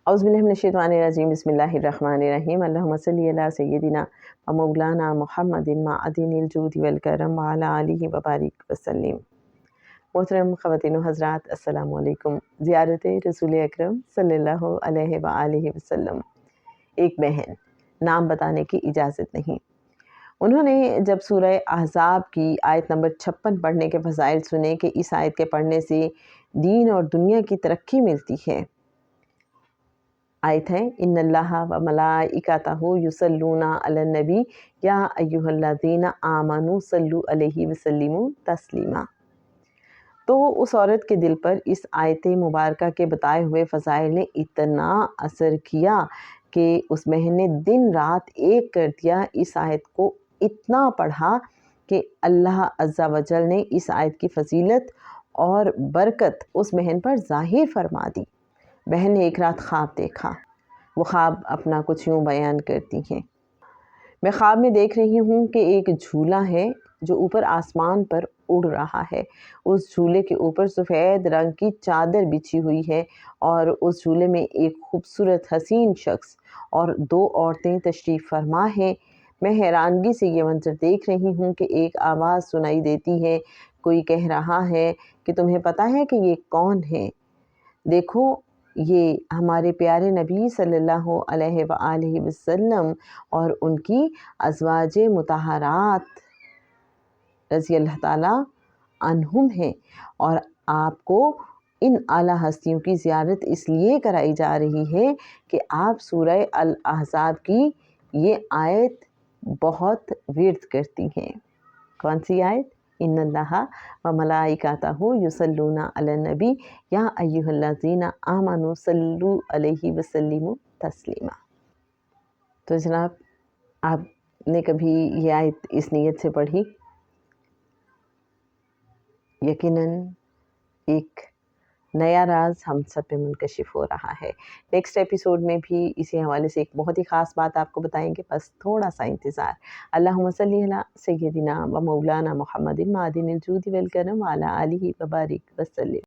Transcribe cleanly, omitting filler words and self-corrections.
اعوذ باللہ من الشیطان الرجیم بسم اللہ الرحمن الرحیم اللہم صلی علی سیدنا و مولانا محمد معدن الجود والکرم وعلی آلہ وبارک وسلم۔ محترم خواتین و حضرات، السلام علیکم۔ زیارت رسول اکرم صلی اللہ علیہ وآلہ وسلم۔ ایک بہن، نام بتانے کی اجازت نہیں۔ انہوں نے جب سورہ احزاب کی آیت نمبر 56 پڑھنے کے فضائل سنے کہ اس آیت کے پڑھنے سے دین اور دنیا کی ترقی ملتی ہے۔ آیت ہے ان اللہ و ملائکتہ یصلون علی النبی یا ایھا الذین آمنوا صلوا علیہ وسلموا تسلیما۔ تو اس عورت کے دل پر اس آیت مبارکہ کے بتائے ہوئے فضائل نے اتنا اثر کیا کہ اس بہن نے دن رات ایک کر دیا، اس آیت کو اتنا پڑھا کہ اللہ عز و جل نے اس آیت کی فضیلت اور برکت اس بہن پر ظاہر فرما دی۔ بہن نے ایک رات خواب دیکھا۔ وہ خواب اپنا کچھ یوں بیان کرتی ہیں: میں خواب میں دیکھ رہی ہوں کہ ایک جھولا ہے جو اوپر آسمان پر اڑ رہا ہے۔ اس جھولے کے اوپر سفید رنگ کی چادر بچھی ہوئی ہے اور اس جھولے میں ایک خوبصورت حسین شخص اور 2 عورتیں تشریف فرما ہیں۔ میں حیرانگی سے یہ منظر دیکھ رہی ہوں کہ ایک آواز سنائی دیتی ہے، کوئی کہہ رہا ہے کہ تمہیں پتہ ہے کہ یہ کون ہے؟ دیکھو، یہ ہمارے پیارے نبی صلی اللہ علیہ وآلہ وسلم اور ان کی ازواج مطہرات رضی اللہ تعالیٰ عنہم ہیں، اور آپ کو ان اعلیٰ ہستیوں کی زیارت اس لیے کرائی جا رہی ہے کہ آپ سورہ الاحزاب کی یہ آیت بہت ورد کرتی ہیں۔ کون سی آیت؟ ان اللہ و ملائکتہ یصلون علی النبی یا ایھا الذین آمنوا صلوا علیہ وسلموا تسلیما۔ تو جناب، آپ نے کبھی یہ آیت اس نیت سے پڑھی؟ یقیناً ایک نیا راز ہم سب پہ منکشف ہو رہا ہے۔ نیکسٹ ایپیسوڈ میں بھی اسی حوالے سے ایک بہت ہی خاص بات آپ کو بتائیں گے، بس تھوڑا سا انتظار۔ اللہم صلی علی سیدنا و مولانا محمد معدن الجود والکرم وعلی آلہ وبارک وسلم۔